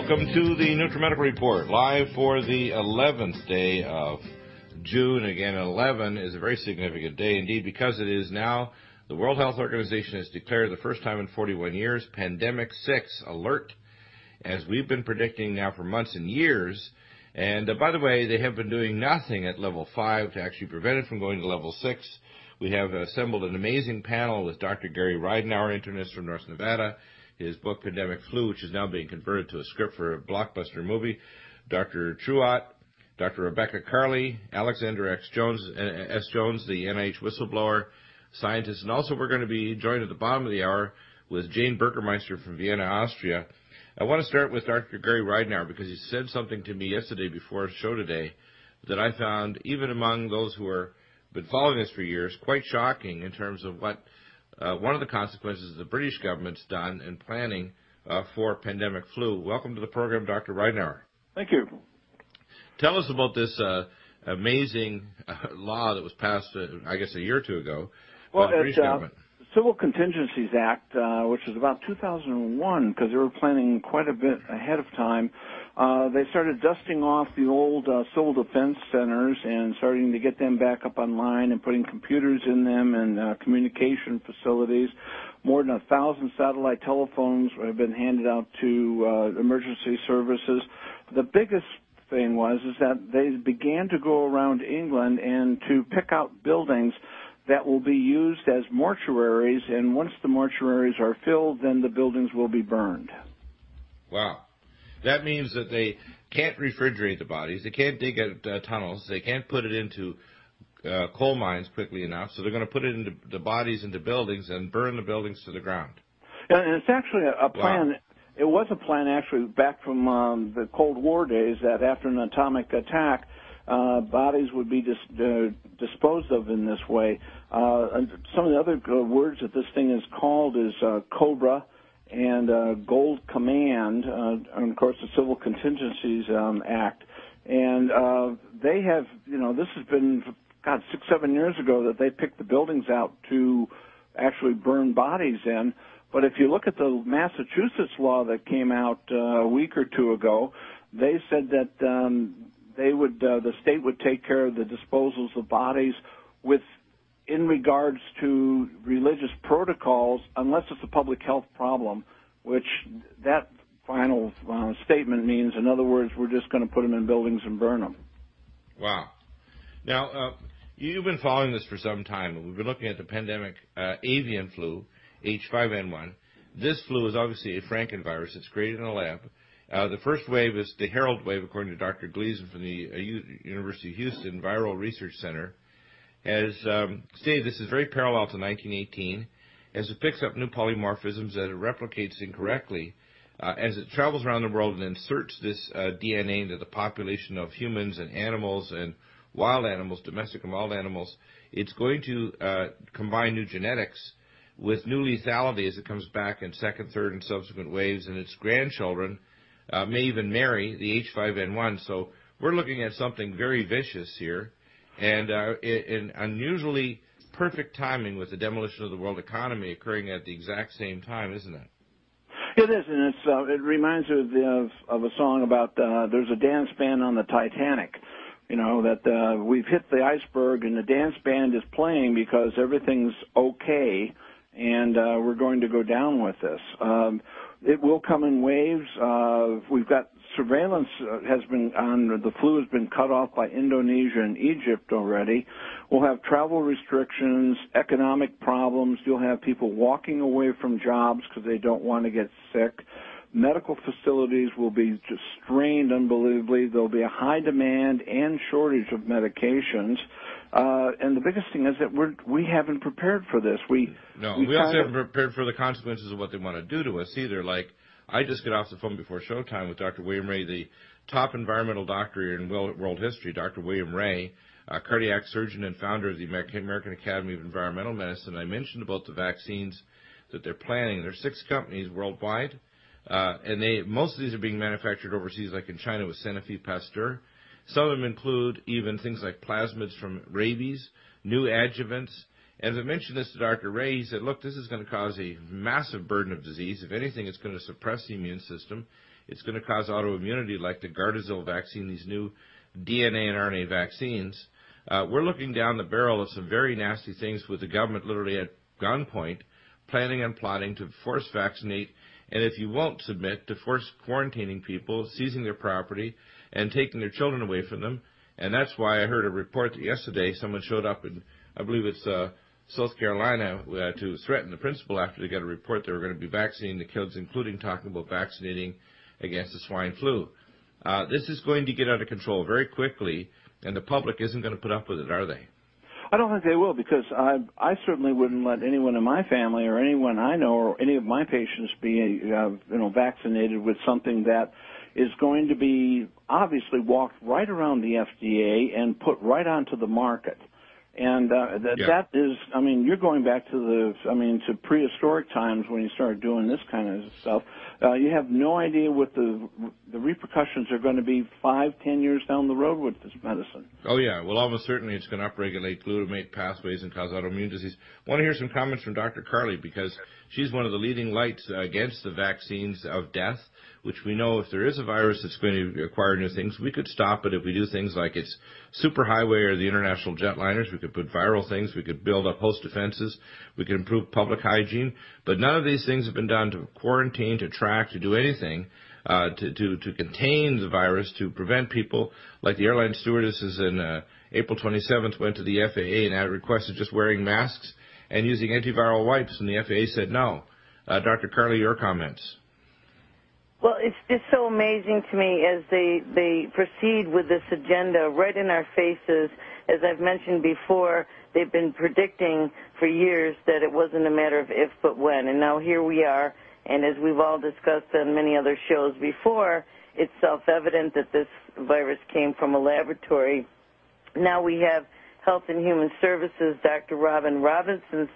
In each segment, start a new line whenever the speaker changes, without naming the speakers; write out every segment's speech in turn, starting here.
Welcome to the Nutrimedical Report, live for the 11th day of June. Again, 11 is a very significant day indeed because it is now the World Health Organization has declared the first time in 41 years Pandemic 6 alert, as we've been predicting now for months and years. And by the way, they have been doing nothing at level 5 to actually prevent it from going to level 6. We have assembled an amazing panel with Dr. Gary Ridenour, internist from North Nevada, his book Pandemic Flu, which is now being converted to a script for a blockbuster movie, Dr. Truott, Dr. Rebecca Carley, Alexander S. Jones, the NIH Whistleblower scientist, and also we're going to be joined at the bottom of the hour with Jane Burgermeister from Vienna, Austria. I want to start with Dr. Gary Ridenour because he said something to me yesterday before our show today that I found, even among those who have been following this for years, quite shocking in terms of what one of the consequences the British government's done in planning for pandemic flu. Welcome to the program, Dr. Ridenour.
Thank you.
Tell us about this amazing law that was passed, I guess, a year or two ago by the British government.
Civil Contingencies Act, which was about 2001, because they were planning quite a bit ahead of time. They started dusting off the old civil defense centers and starting to get them back up online and putting computers in them and communication facilities. More than 1,000 satellite telephones have been handed out to emergency services. The biggest thing is that they began to go around England and to pick out buildings that will be used as mortuaries, and once the mortuaries are filled, then the buildings will be burned.
Wow. That means that they can't refrigerate the bodies, they can't dig out tunnels, they can't put it into coal mines quickly enough, so they're going to put it into the bodies into buildings and burn the buildings to the ground.
And it's actually a plan. Wow. It was a plan actually back from the Cold War days that after an atomic attack, bodies would be disposed of in this way. Some of the other words that this thing is called is COBRA and Gold Command, and of course the Civil Contingencies Act. And they have, this has been, 6-7 years ago that they picked the buildings out to actually burn bodies in. But if you look at the Massachusetts law that came out a week or two ago, they said that the state would take care of the disposals of bodies in regards to religious protocols, unless it's a public health problem, which that final statement means, in other words, we're just going to put them in buildings and burn them.
Wow. Now, you've been following this for some time, and we've been looking at the pandemic avian flu, H5N1. This flu is obviously a Frankenvirus. It's created in a lab. The first wave is the Herald wave, according to Dr. Gleason from the University of Houston Viral Research Center, has stated this is very parallel to 1918, as it picks up new polymorphisms, that it replicates incorrectly, as it travels around the world and inserts this DNA into the population of humans and animals and wild animals, domestic and wild animals. It's going to combine new genetics with new lethality as it comes back in second, third, and subsequent waves, and its grandchildren may even marry the H5N1. So we're looking at something very vicious here, and in unusually perfect timing with the demolition of the world economy occurring at the exact same time, isn't it?
It is, and it reminds me of a song about there's a dance band on the Titanic, that we've hit the iceberg and the dance band is playing because everything's okay, and we're going to go down with this. It will come in waves. We've got surveillance the flu has been cut off by Indonesia and Egypt already. We'll have travel restrictions, economic problems. You'll have people walking away from jobs because they don't want to get sick. Medical facilities will be just strained unbelievably. There'll be a high demand and shortage of medications. And the biggest thing is that we haven't prepared for this. We
also haven't prepared for the consequences of what they want to do to us either. Like, I just got off the phone before showtime with Dr. William Ray, the top environmental doctor in world history, Dr. William Ray, a cardiac surgeon and founder of the American Academy of Environmental Medicine. I mentioned about the vaccines that they're planning. There are 6 companies worldwide, and most of these are being manufactured overseas, like in China with Sanofi Pasteur. Some of them include even things like plasmids from rabies, new adjuvants. And as I mentioned this to Dr. Ray, he said, look, this is going to cause a massive burden of disease. If anything, it's going to suppress the immune system. it's going to cause autoimmunity like the Gardasil vaccine, these new DNA and RNA vaccines. We're looking down the barrel of some very nasty things with the government literally at gunpoint, planning and plotting to force vaccinate, and if you won't submit, to force quarantining people, seizing their property, and taking their children away from them. And that's why I heard a report that yesterday someone showed up in, I believe it's South Carolina, to threaten the principal after they got a report they were going to be vaccinating the kids, including talking about vaccinating against the swine flu. This is going to get out of control very quickly, and the public isn't going to put up with it, are they?
I don't think they will, because I certainly wouldn't let anyone in my family or anyone I know or any of my patients be vaccinated with something that is going to be obviously walked right around the FDA and put right onto the market. And that is, I mean, you're going back to to prehistoric times when you started doing this kind of stuff. You have no idea what the repercussions are going to be 5-10 years down the road with this medicine.
Oh, yeah. Well, almost certainly it's going to upregulate glutamate pathways and cause autoimmune disease. I want to hear some comments from Dr. Carley, because she's one of the leading lights against the vaccines of death, which we know if there is a virus that's going to acquire new things, we could stop it if we do things like its superhighway or the international jetliners. We could put viral things. We could build up host defenses. We could improve public hygiene. But none of these things have been done to quarantine, to track, to do anything to contain the virus, to prevent people like the airline stewardesses in April 27th went to the FAA and requested just wearing masks and using antiviral wipes, and the FAA said no. Dr. Carley, your comments.
Well, it's just so amazing to me as they proceed with this agenda right in our faces. As I've mentioned before, they've been predicting for years that it wasn't a matter of if but when, and now here we are. And as we've all discussed on many other shows before, it's self-evident that this virus came from a laboratory. Now we have Health and Human Services, Dr. Robin Robinson,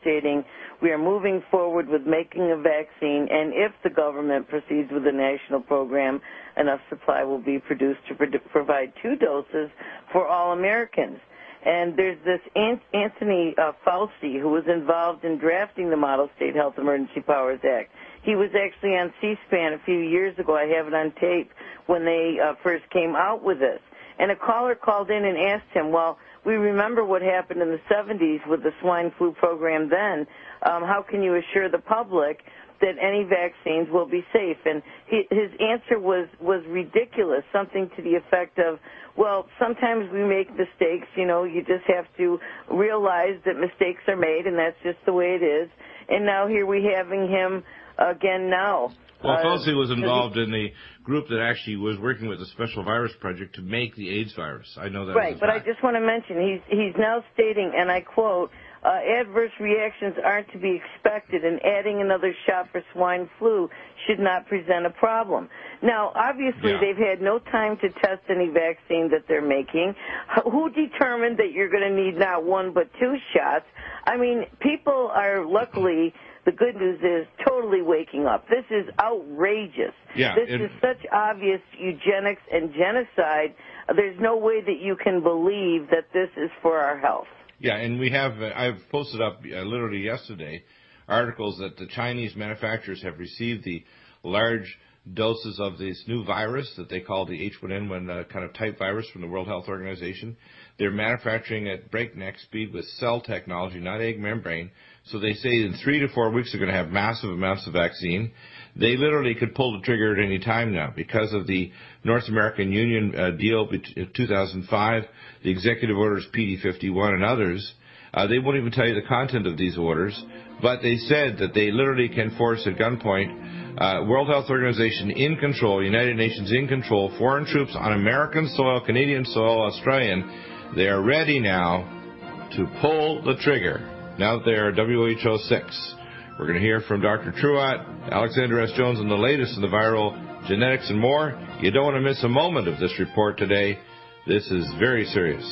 stating we are moving forward with making a vaccine, and if the government proceeds with the national program, enough supply will be produced to provide 2 doses for all Americans. And there's this Anthony Fauci, who was involved in drafting the Model State Health Emergency Powers Act. He was actually on C-SPAN a few years ago. I have it on tape when they first came out with this. And a caller called in and asked him, well, we remember what happened in the 70s with the swine flu program then. How can you assure the public that any vaccines will be safe? And his answer was ridiculous, something to the effect of, well, sometimes we make mistakes, you just have to realize that mistakes are made, and that's just the way it is. And now here we having him again now.
Well, Fauci was involved in the group that actually was working with the Special Virus Project to make the AIDS virus. I know that.
Right, but I just want to mention, he's now stating, and I quote, adverse reactions aren't to be expected, and adding another shot for swine flu should not present a problem. Now, obviously, they've had no time to test any vaccine that they're making. Who determined that you're going to need not 1 but 2 shots? I mean, people are luckily... The good news is totally waking up. This is outrageous.
Yeah,
this is such obvious eugenics and genocide. There's no way that you can believe that this is for our health.
Yeah, and I've posted up literally yesterday articles that the Chinese manufacturers have received the large doses of this new virus that they call the H1N1 kind of type virus from the World Health Organization. They're manufacturing at breakneck speed with cell technology, not egg membrane. So they say in 3 to 4 weeks they're going to have massive amounts of vaccine. They literally could pull the trigger at any time now because of the North American Union deal in 2005, the executive orders PD51 and others. They won't even tell you the content of these orders, but they said that they literally can force at gunpoint World Health Organization in control, United Nations in control, foreign troops on American soil, Canadian soil, Australian. They are ready now to pull the trigger now that they are WHO 6. We're going to hear from Dr. Truatt, Alexander S. Jones, and the latest in the viral genetics and more. You don't want to miss a moment of this report today. This is very serious.